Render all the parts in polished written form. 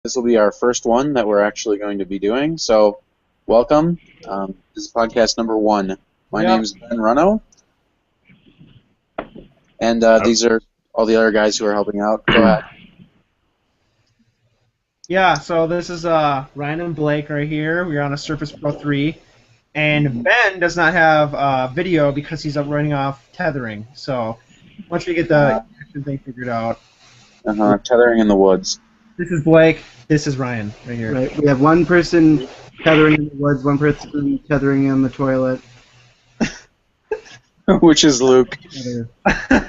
This will be our first one that we're actually going to be doing. So, welcome. This is podcast number 1. My name's Ben Runo, and these are all the other guys who are helping out. Go ahead. Yeah, so this is Ryan and Blake right here. We're on a Surface Pro 3, and Ben does not have video because he's running off tethering. So once we get the action thing figured out, Tethering in the woods. this is Blake. This is Ryan right here. Right. We have one person tethering in the woods, one person tethering in the toilet. Which is Luke.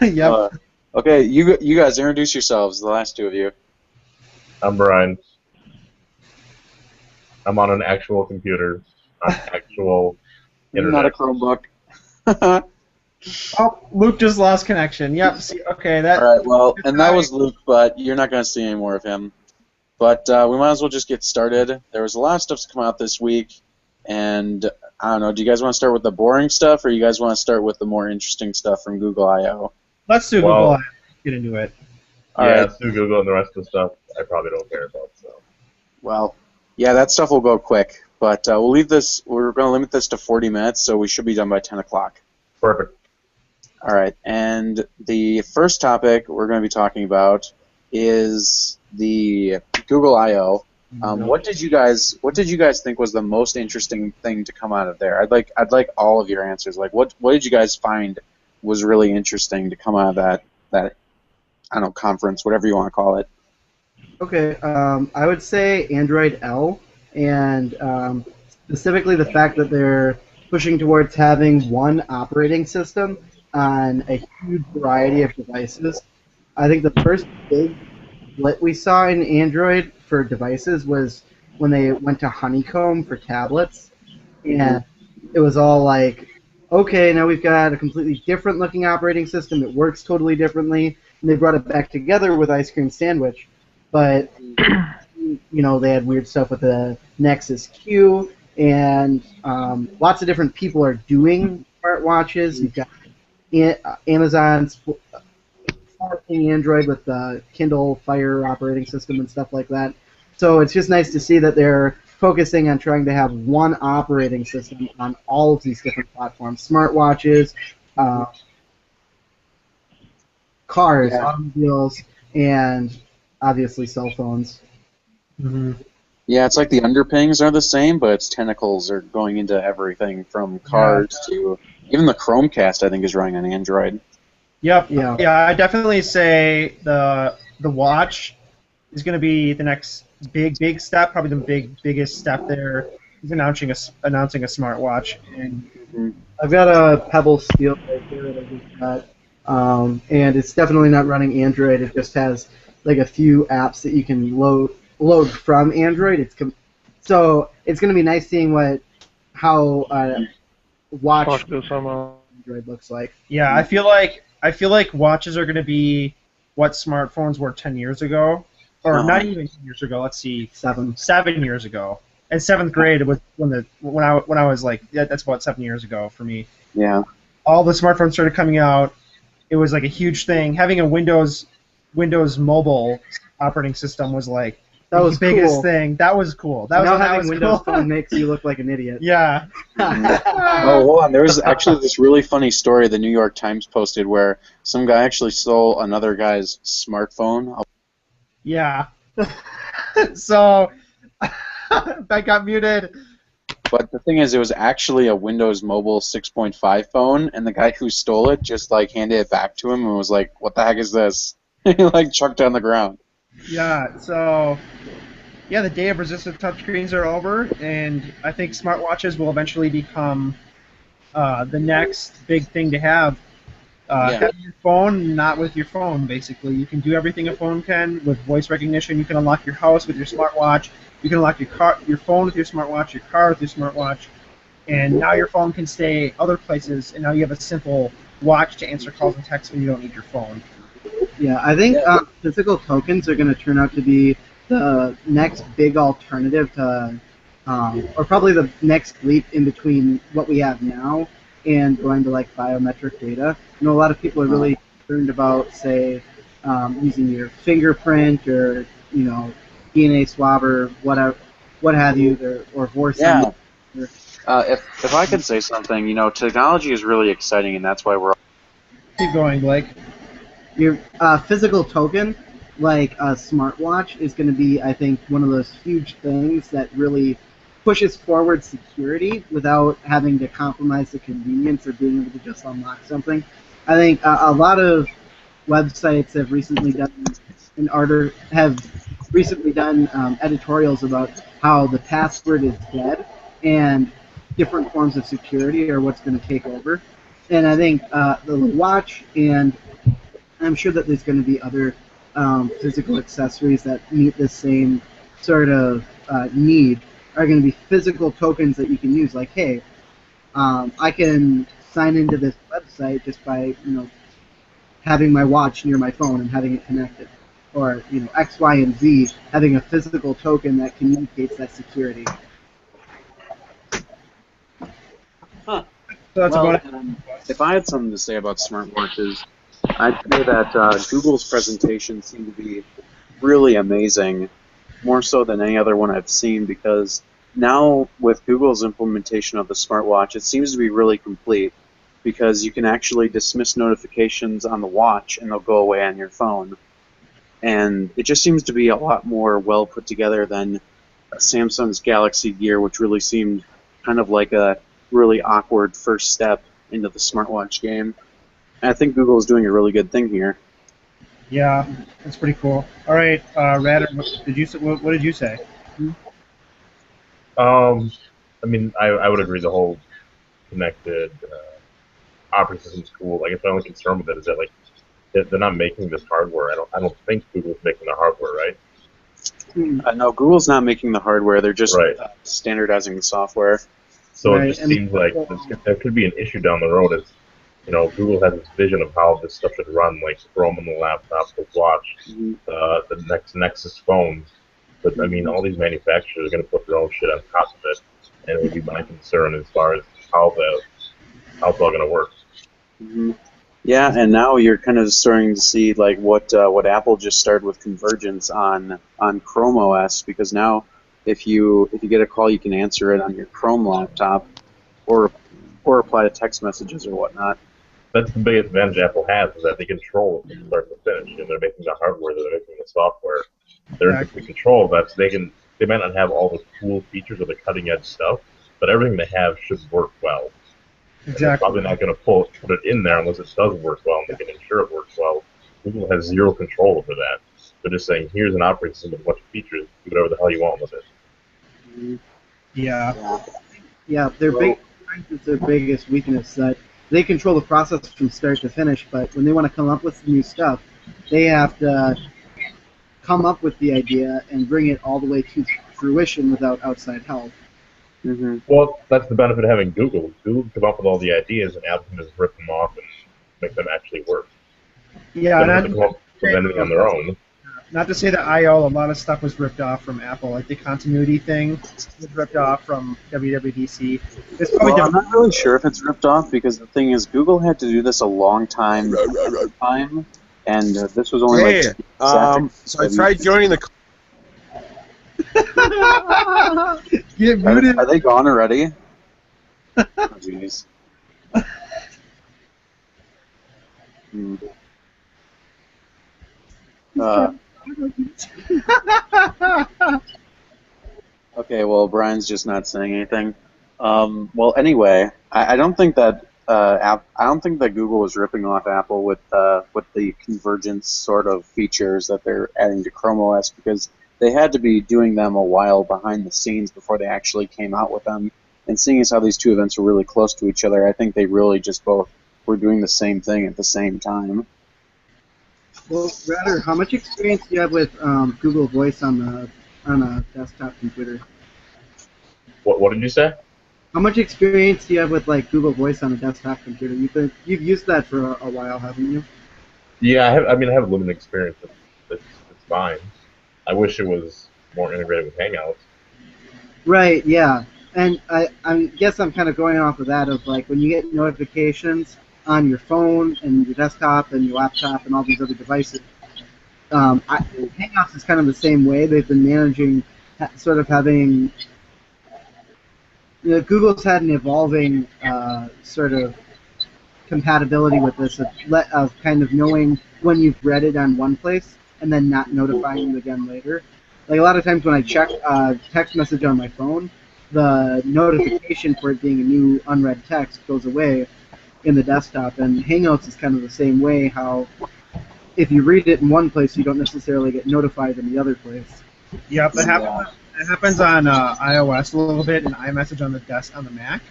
Yep. Okay, you guys introduce yourselves, the last two of you. I'm Brian. I'm on an actual computer, on actual internet. Not a Chromebook. Oh, Luke just lost connection. Yep. See, okay. That. All right. Well, and that was Luke, but you're not going to see any more of him. But we might as well just get started. There was a lot of stuff to come out this week, and I don't know. Do you guys want to start with the boring stuff, or you guys want to start with the more interesting stuff from Google I/O? Let's do Google. Get into it. All yeah, right. let's do Google and the rest of the stuff I probably don't care about. So. Well, yeah, that stuff will go quick, but we'll leave this. We're going to limit this to 40 minutes, so we should be done by 10 o'clock. Perfect. All right, and the first topic we're going to be talking about is the Google I/O. What did you guys think was the most interesting thing to come out of there? I'd like all of your answers. Like, what did you guys find was really interesting to come out of that I don't know, conference, whatever you want to call it? Okay, I would say Android L, and specifically the fact that they're pushing towards having one operating system on a huge variety of devices. I think the first big split we saw in Android for devices was when they went to Honeycomb for tablets, and it was all like, okay, now we've got a completely different looking operating system, it works totally differently, and they brought it back together with Ice Cream Sandwich, but they had weird stuff with the Nexus Q, and lots of different people are doing smartwatches. You've got Amazon's Android with the Kindle Fire operating system and stuff like that. So it's just nice to see that they're focusing on trying to have one operating system on all of these different platforms: smartwatches, cars, automobiles, and obviously cell phones. Mm-hmm. Yeah, it's like the underpinnings are the same, but its tentacles are going into everything from cars to even the Chromecast. I think is running on Android. Yep. Yeah. I definitely say the watch is going to be the next big step. Probably the biggest step there. He's announcing a smartwatch, and I've got a Pebble Steel right here that I just got, and it's definitely not running Android. It just has like a few apps that you can load from Android. So it's going to be nice seeing how watch Android looks like. Yeah, I feel like watches are going to be what smartphones were 10 years ago, or not even 10 years ago. Let's see, 7 years ago. And 7th grade was when I was like, yeah, that's about 7 years ago for me. Yeah. All the smartphones started coming out. It was like a huge thing. Having a Windows Mobile operating system was like the biggest thing. That was cool. Having Windows Phone makes you look like an idiot. Yeah. Oh, hold on. There was actually this really funny story the New York Times posted where some guy actually stole another guy's smartphone. Yeah. So that got muted. But the thing is, it was actually a Windows Mobile 6.5 phone, and the guy who stole it just like handed it back to him and was like, "What the heck is this?" He like chucked it on the ground. Yeah, so the day of resistive touchscreens are over, and I think smartwatches will eventually become the next big thing to have. Have your phone, not with your phone, basically. You can do everything a phone can with voice recognition. You can unlock your house with your smartwatch. You can unlock your phone with your smartwatch, your car with your smartwatch, and now your phone can stay other places, and now you have a simple watch to answer calls and texts when you don't need your phone. Yeah, I think physical tokens are going to turn out to be the next big alternative to, or probably the next leap in between what we have now and going to like biometric data. A lot of people are really concerned about, say, using your fingerprint or DNA swabber, whatever, what have you, or voice. Yeah. If I could say something, technology is really exciting, and that's why we're. Keep going, Blake. Your physical token, like a smartwatch, is going to be, I think, one of those huge things that really pushes forward security without having to compromise the convenience of being able to just unlock something. I think a lot of websites have recently done editorials about how the password is dead and different forms of security are what's going to take over. And I think the watch, and I'm sure that there's going to be other physical accessories that meet the same sort of need, are going to be physical tokens that you can use. Like, hey, I can sign into this website just by having my watch near my phone and having it connected, or X, Y, and Z, having a physical token that communicates that security. Huh. So that's Well, about it. if I had something to say about smartwatches, I'd say that Google's presentation seemed to be really amazing, more so than any other one I've seen, because now with Google's implementation of the smartwatch, it seems to be really complete, because you can actually dismiss notifications on the watch and they'll go away on your phone. And it just seems to be a lot more well put together than Samsung's Galaxy Gear, which really seemed kind of like a really awkward first step into the smartwatch game. And I think Google is doing a really good thing here. Yeah, that's pretty cool. All right, Radder, what did you say? I mean, I would agree the whole connected operating system's cool. I guess my only concern with it is that like they're not making this hardware. I don't think Google's making the hardware, right? No, Google's not making the hardware. They're just Right. Standardizing the software. So Right, it just seems like there could be an issue down the road. Is Google has this vision of how this stuff should run, like Chrome on the laptop, the watch, the next Nexus phones. But I mean, all these manufacturers are going to put their own shit on top of it, and it would be my concern as far as how it's all going to work. Mm-hmm. Yeah, and now you're kind of starting to see like what Apple just started with convergence on Chrome OS, because now if you get a call, you can answer it on your Chrome laptop, or reply to text messages or whatnot. That's the biggest advantage Apple has, is that they control it from start to finish. They're making the hardware, they're making the software. They're in complete control of that, so they might not have all the cool features or the cutting edge stuff, but everything they have should work well. Exactly. They're probably not going to put it in there unless it does work well, and they can ensure it works well. Google has zero control over that. They're just saying, here's an operating system with a bunch of features, do whatever the hell you want with it. Yeah. Yeah, their biggest weakness that they control the process from start to finish, but when they want to come up with new stuff, they have to come up with the idea and bring it all the way to fruition without outside help. Mm-hmm. Well, that's the benefit of having Google. Google can come up with all the ideas, and Apple can just rip them off and make them actually work. Yeah, They don't have to come up with anything on their own. Not to say that I/O, a lot of stuff was ripped off from Apple, like the continuity thing was ripped off from WWDC. It's probably I'm not really sure if it's ripped off, because the thing is, Google had to do this a long time, and this was only Hey, so I tried joining the. Get muted. Are they gone already? Oh, jeez. Okay, well, Brian's just not saying anything. Well, anyway, I don't think that I don't think that Google was ripping off Apple with the convergence sort of features that they're adding to Chrome OS, because they had to be doing them a while behind the scenes before they actually came out with them. And seeing as how these two events were really close to each other, I think they really just both were doing the same thing at the same time. Well, rather, how much experience do you have with Google Voice on a desktop computer? What did you say? How much experience do you have with like Google Voice on a desktop computer? You've used that for a while, haven't you? Yeah, I have limited experience. It's fine. I wish it was more integrated with Hangouts. Right. Yeah. And I guess I'm kind of going off of that of like when you get notifications on your phone and your desktop and your laptop and all these other devices, Hangouts is kind of the same way. They've been managing, sort of having. Google's had an evolving sort of compatibility with this of kind of knowing when you've read it on one place and then not notifying you again later. Like a lot of times when I check text message on my phone, the notification for it being a new unread text goes away in the desktop, and Hangouts is kind of the same way, how if you read it in one place, you don't necessarily get notified in the other place. Yep, it happens on iOS a little bit and iMessage on the Mac,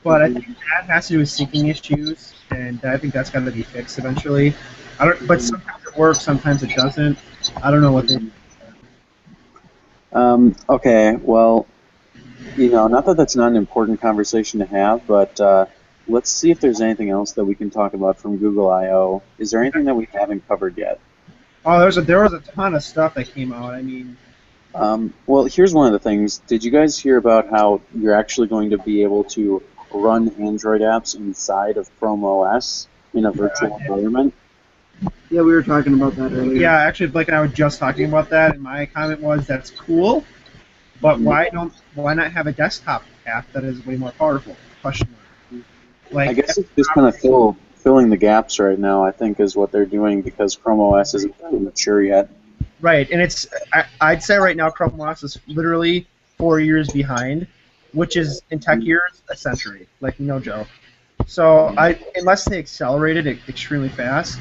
but I think that has to do with syncing issues, and I think that's got to be fixed eventually. But sometimes it works, sometimes it doesn't. I don't know what they. Okay, well, not that that's not an important conversation to have, but let's see if there's anything else that we can talk about from Google I/O. Is there anything that we haven't covered yet? Oh, there was a ton of stuff that came out. I mean. Well, here's one of the things. Did you guys hear about how you're actually going to be able to run Android apps inside of Chrome OS in a virtual environment? Yeah, we were talking about that earlier. Yeah, actually, Blake and I were just talking about that, and my comment was that's cool, but why not have a desktop app that is way more powerful? Question mark. Like, I guess it's just kind of filling the gaps right now, I think, is what they're doing, because Chrome OS isn't really mature yet. Right, and I'd say right now Chrome OS is literally 4 years behind, which is, in tech years, a century. Like, no joke. So, unless they accelerated it extremely fast,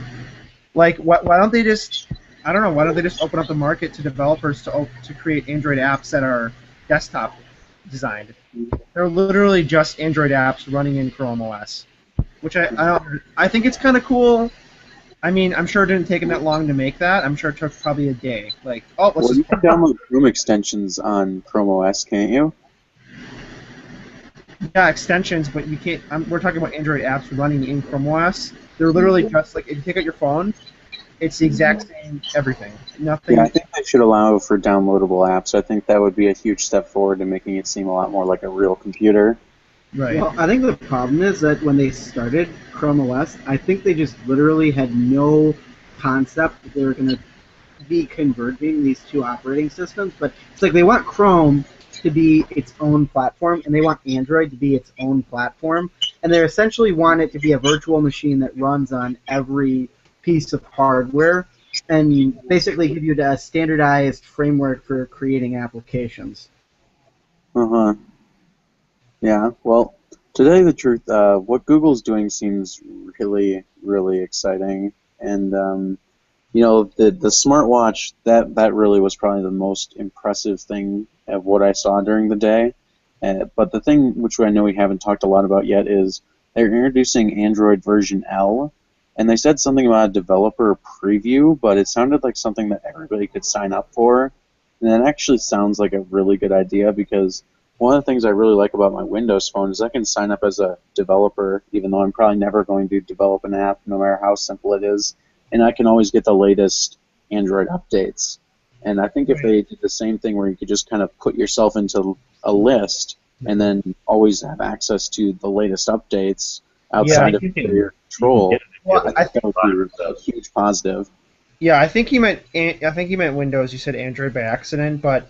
like, why don't they just, I don't know, why don't they just open up the market to developers to create Android apps that are desktop designed? They're literally just Android apps running in Chrome OS, which I think it's kind of cool. I mean, I'm sure it didn't take them that long to make that. I'm sure it took probably a day. Like, you can download Chrome extensions on Chrome OS, can't you? Yeah, extensions, but you can't. We're talking about Android apps running in Chrome OS. They're literally just like, if you take out your phone, it's the exact same everything. Nothing. Yeah, I think they should allow for downloadable apps. I think that would be a huge step forward in making it seem a lot more like a real computer. Right. Well, I think the problem is that when they started Chrome OS, I think they just literally had no concept that they were going to be converging these two operating systems. But it's like they want Chrome to be its own platform, and they want Android to be its own platform, and they essentially want it to be a virtual machine that runs on every piece of hardware, and basically give you a standardized framework for creating applications. Uh-huh. Yeah, well, to tell you the truth, what Google's doing seems really, really exciting. And, the smartwatch, that really was probably the most impressive thing of what I saw during the day. But the thing which I know we haven't talked a lot about yet is they're introducing Android version L. And they said something about a developer preview, but it sounded like something that everybody could sign up for. And that actually sounds like a really good idea, because one of the things I really like about my Windows phone is I can sign up as a developer, even though I'm probably never going to develop an app, no matter how simple it is, and I can always get the latest Android updates. And I think if they did the same thing where you could just kind of put yourself into a list and then always have access to the latest updates outside of your control, I think that would be a huge positive. Yeah, I think you meant Windows. You said Android by accident, but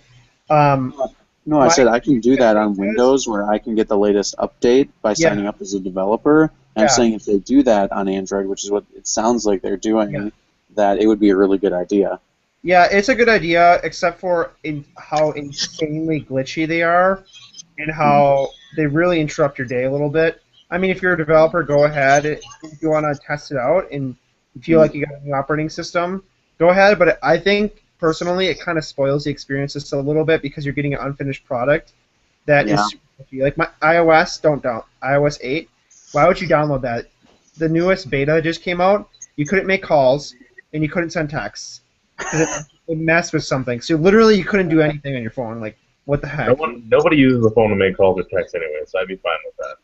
no, I said I can do that on Windows, where I can get the latest update by signing up as a developer. And I'm saying if they do that on Android, which is what it sounds like they're doing, that it would be a really good idea. Yeah, it's a good idea, except for how insanely glitchy they are, and how they really interrupt your day a little bit. I mean, if you're a developer, go ahead. If you want to test it out and you feel like you got a new operating system, go ahead. But I think, personally, it kind of spoils the experience just a little bit, because you're getting an unfinished product that is super glitchy. Like my iOS, iOS 8. Why would you download that? The newest beta just came out. You couldn't make calls, and you couldn't send texts. It messed with something. So literally, you couldn't do anything on your phone. Like, what the heck? Nobody uses the phone to make calls or texts anyway, so I'd be fine with that.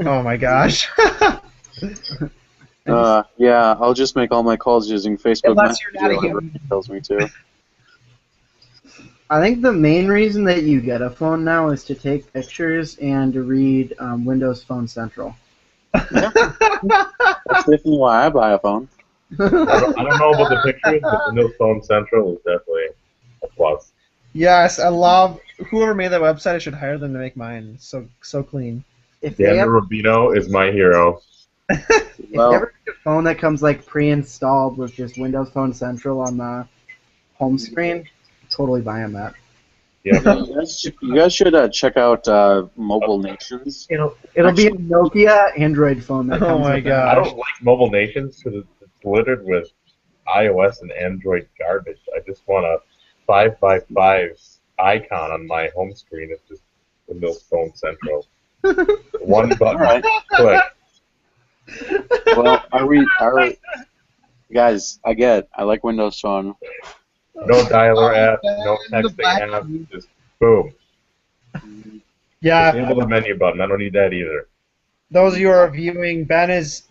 Oh my gosh. Yeah, I'll just make all my calls using Facebook Unless you're not a Messenger. It tells me to. I think the main reason that you get a phone now is to take pictures and to read Windows Phone Central. That's definitely why I buy a phone. I don't know about the pictures, but Windows Phone Central is definitely a plus. Yes, I love whoever made that website. I should hire them to make mine. So clean. If they Daniel ever, Rubino is my hero. if Well- they ever make a phone that comes like pre-installed with just Windows Phone Central on the home screen, totally buying that. Yeah. You guys should check out Mobile Nations. It'll be a Nokia Android phone that Oh comes my with God. I don't like Mobile Nations because it's littered with iOS and Android garbage. I just want a 5x5 icon on my home screen. It's just Windows Phone Central. One button, All right. click. Well, are we guys? I like Windows Phone. No dialer app, no texting app, just boom. Yeah, Disable the menu button. I don't need that either. those of you who are viewing, Ben is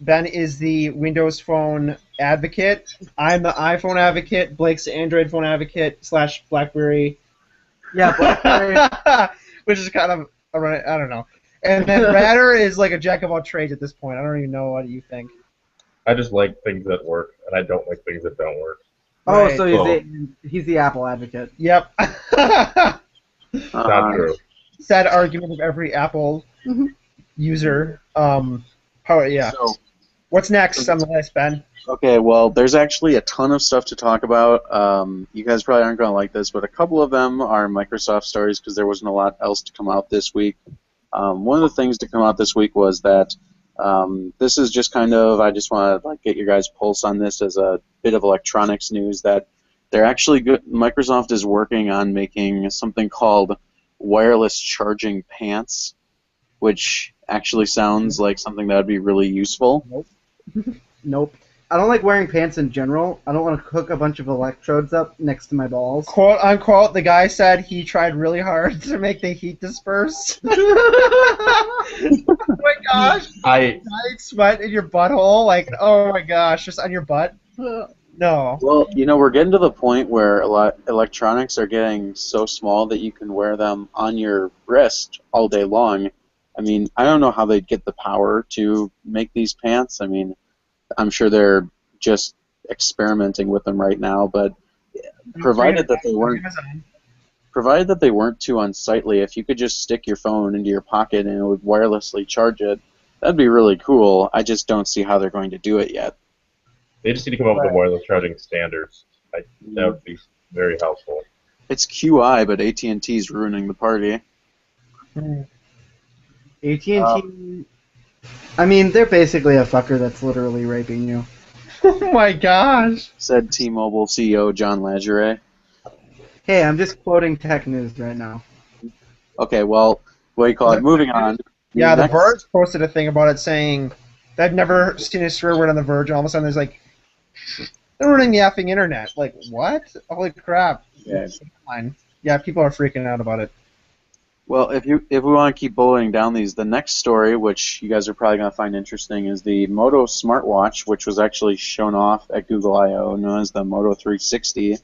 the Windows Phone advocate. I'm the iPhone advocate. Blake's the Android phone advocate / BlackBerry. Yeah, BlackBerry. Which is kind of I don't know. And then Radder is like a jack of all trades at this point. I don't even know what you think. I just like things that work, and I don't like things that don't work. Oh, Right. so he's the Apple advocate. Yep. Not true. Sad argument of every Apple user. Yeah. So, What's next on the list, Ben? okay, well, there's actually a ton of stuff to talk about. You guys probably aren't going to like this, but a couple of them are Microsoft stories because there wasn't a lot else to come out this week. One of the things to come out this week was that this is just kind of, I just want to get your guys' pulse on this as a bit of electronics news, that they're actually Microsoft is working on making something called wireless charging pants, which actually sounds like something that would be really useful. Nope. I don't like wearing pants in general. I don't want to hook a bunch of electrodes up next to my balls. Quote unquote, the guy said he tried really hard to make the heat disperse. Oh my gosh. I Giant sweat in your butthole? Like, oh my gosh, just on your butt? No. Well, we're getting to the point where electronics are getting so small that you can wear them on your wrist all day long. I mean, I don't know how they'd get the power to make these pants. I mean, I'm sure they're just experimenting with them right now, but provided that they weren't too unsightly, if you could just stick your phone into your pocket and it would wirelessly charge it, that'd be really cool. I just don't see how they're going to do it yet. They just need to come up with the wireless charging standards. That would be very helpful. It's QI, but AT&T's ruining the party. AT&T. I mean, they're basically a fucker that's literally raping you. Oh my gosh. Said T-Mobile CEO John Lageray. Hey, I'm just quoting tech news right now. Okay, well, what do you call it? Moving on. Yeah, The Next- Verge posted a thing about it saying, I've never seen a swear word on The Verge, and all of a sudden there's like, they're ruining the effing internet. Like, what? Holy crap. Yeah. Fine. Yeah, people are freaking out about it. Well, if we want to keep bulleting down these, the next story, which you guys are probably going to find interesting, is the Moto smartwatch, which was actually shown off at Google I/O, known as the Moto 360.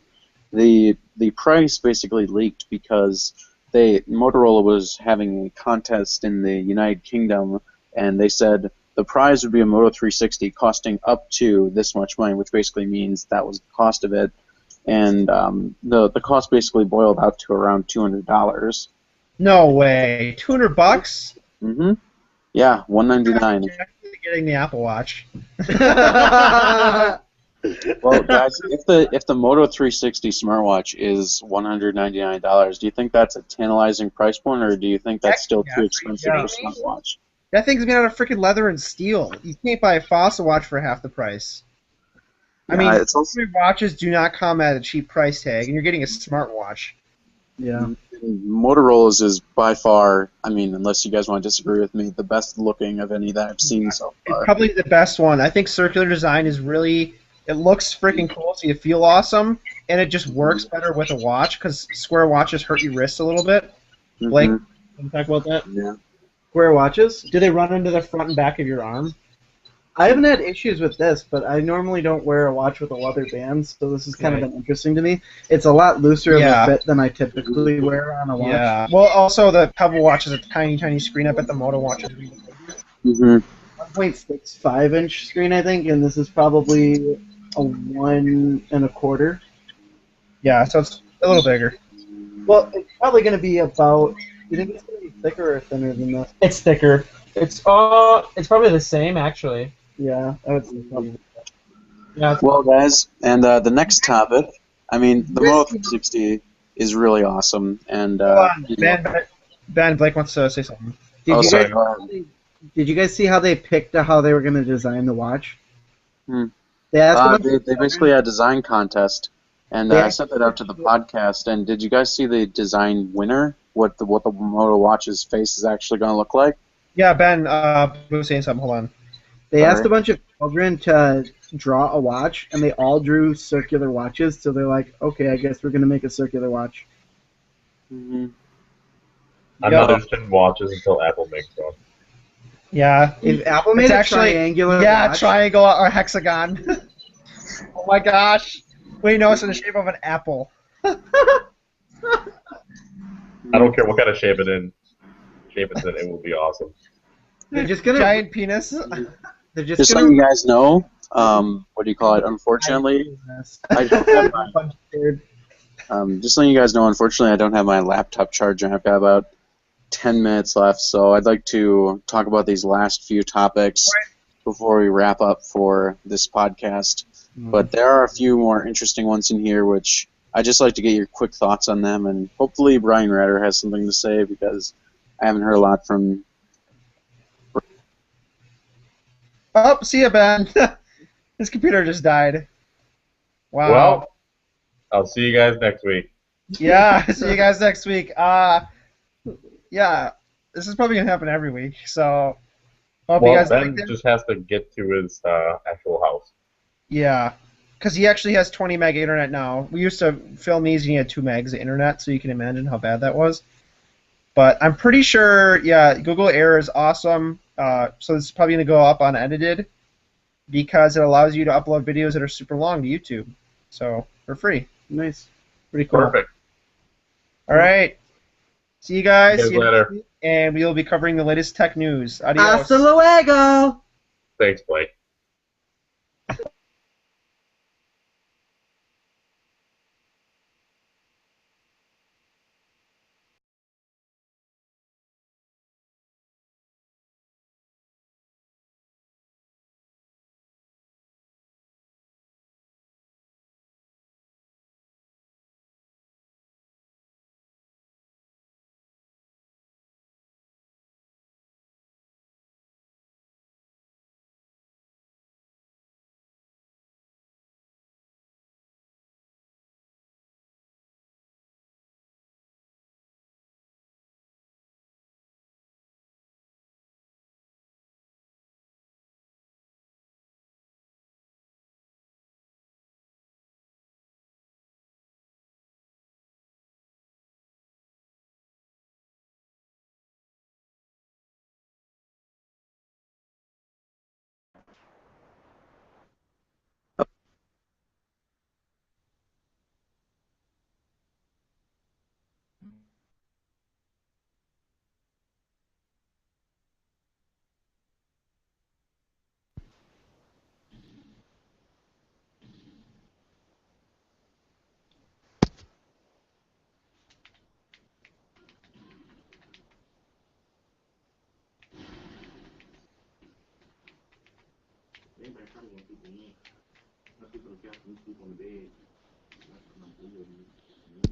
The price basically leaked because Motorola was having a contest in the United Kingdom, and they said the prize would be a Moto 360 costing up to this much money, which basically means that was the cost of it. And the cost basically boiled out to around $200. No way. $200? Mm-hmm. Yeah, $199. You're actually getting the Apple Watch. Well, guys, if the Moto 360 smartwatch is $199, do you think that's a tantalizing price point, or do you think that's still too expensive for a smartwatch? That thing's made out of freaking leather and steel. You can't buy a Fossil watch for half the price. I mean, it's also, watches do not come at a cheap price tag, and you're getting a smartwatch. Yeah. Motorola's is by far, I mean, unless you guys want to disagree with me, the best looking of any that I've seen so It's far. probably the best one. I think circular design is really, it looks freaking cool, so you feel awesome, and it just works better with a watch, because square watches hurt your wrists a little bit. Blake, Mhm. can you talk about that? Yeah. Square watches? Do they run into the front and back of your arm? I haven't had issues with this, but I normally don't wear a watch with a leather band, so this has kind of been interesting to me. It's a lot looser of a fit than I typically wear on a watch. Yeah. Well, also the Pebble watch is a tiny, tiny screen. I bet the Moto watch is really big. Mm-hmm. 1.65 inch screen, I think, and this is probably a 1.25. Yeah, so it's a little bigger. Well, it's probably going to be about. You think it's going to be thicker or thinner than this? It's thicker. It's probably the same actually. Yeah, I would say probably. Yeah. Well, guys, and the next topic, I mean, the Moto 360 is really awesome, and Hold on, Ben Blake wants to say something. Did you guys see how they picked how they were going to design the watch? Hmm. They asked they basically had a design contest, and I sent that out to the podcast. And did you guys see the design winner? What the Moto Watch's face is actually going to look like? Yeah, Ben was saying something. Hold on. They asked a bunch of children to draw a watch, and they all drew circular watches. So they're like, okay, I guess we're going to make a circular watch. Mm-hmm. I'm not interested in watches until Apple makes one. Yeah. If Apple made a triangular watch, triangle or hexagon. Oh my gosh. Wait, no, it's in the shape of an apple. I don't care what kind of shape it's in, it will be awesome. they're just going to... Giant penis. They're Just letting you guys know, what do you call it? Unfortunately, I don't have just letting you guys know, unfortunately, I don't have my laptop charger. I've got about 10 minutes left, so I'd like to talk about these last few topics before we wrap up for this podcast. But there are a few more interesting ones in here, which I'd just like to get your quick thoughts on them, and hopefully Brian Ratter has something to say, because I haven't heard a lot from... Oh, see ya, Ben. His computer just died. Wow. Well, I'll see you guys next week. Yeah, see you guys next week. Yeah, this is probably going to happen every week, so hope you guys Ben like it. just has to get to his actual house. Yeah, because he actually has 20 meg internet now. We used to film these and he had 2 megs of internet, so you can imagine how bad that was. But I'm pretty sure, yeah, Google Air is awesome. So this is probably going to go up unedited because it allows you to upload videos that are super long to YouTube. So, for free. Nice. Pretty cool. Perfect. All right. See you guys. See you later. And we will be covering the latest tech news. Adios. Hasta luego! Thanks, Blake.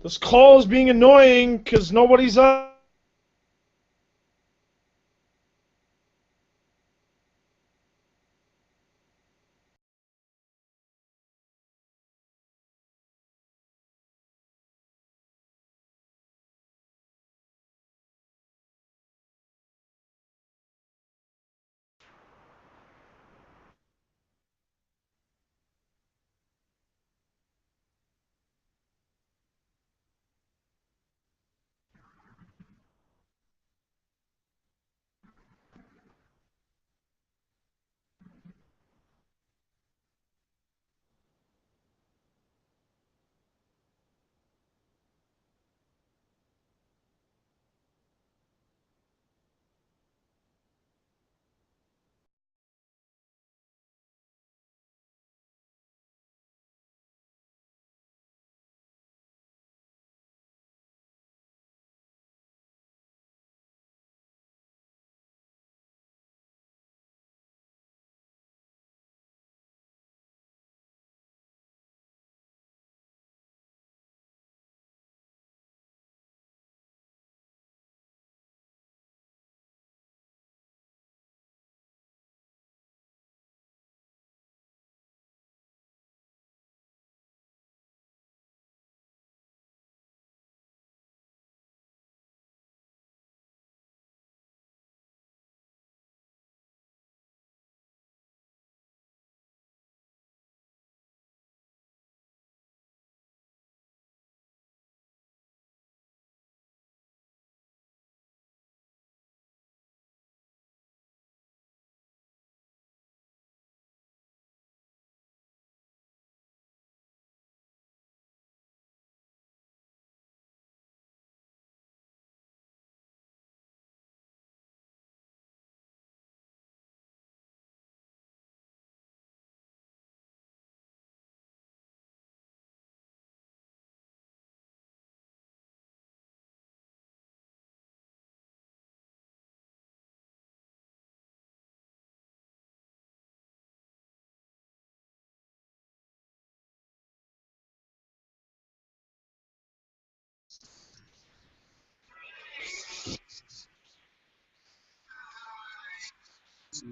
This call is being annoying because nobody's on.